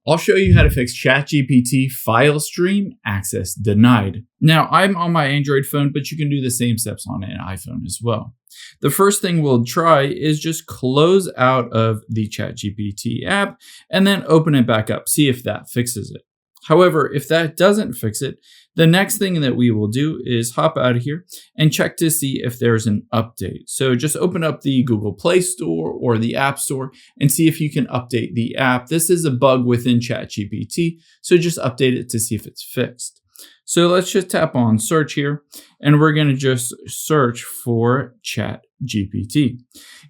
I'll show you how to fix ChatGPT file stream access denied. Now, I'm on my Android phone, but you can do the same steps on an iPhone as well. The first thing we'll try is just close out of the ChatGPT app and then open it back up, see if that fixes it. However, if that doesn't fix it, the next thing that we will do is hop out of here and check to see if there's an update. So just open up the Google Play Store or the App Store and see if you can update the app. This is a bug within ChatGPT, so just update it to see if it's fixed. So let's just tap on search here, and we're going to just search for ChatGPT.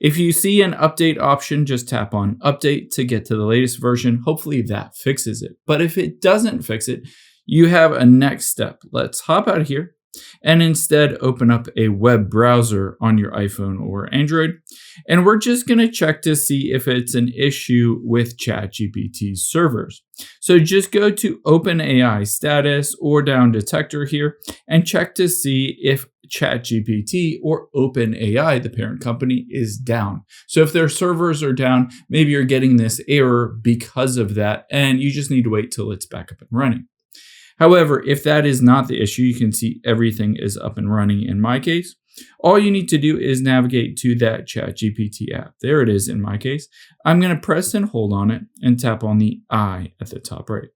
If you see an update option, just tap on update to get to the latest version. Hopefully that fixes it. But if it doesn't fix it, you have a next step. Let's hop out of here and instead open up a web browser on your iPhone or Android. And we're just going to check to see if it's an issue with ChatGPT's servers. So just go to OpenAI status or down detector here and check to see if ChatGPT or OpenAI, the parent company, is down. So if their servers are down, maybe you're getting this error because of that, and you just need to wait till it's back up and running. However, if that is not the issue, you can see everything is up and running in my case. All you need to do is navigate to that ChatGPT app. There it is in my case. I'm going to press and hold on it and tap on the I at the top right.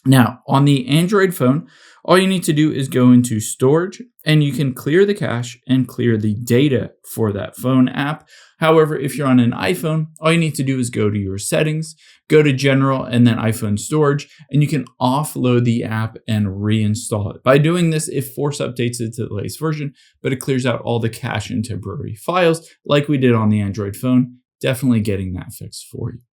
Now, on the Android phone, all you need to do is go into storage and you can clear the cache and clear the data for that phone app. However, if you're on an iPhone, all you need to do is go to your settings, go to general and then iPhone storage, and you can offload the app and reinstall it. By doing this, it force updates it to the latest version, but it clears out all the cache and temporary files like we did on the Android phone, definitely getting that fixed for you.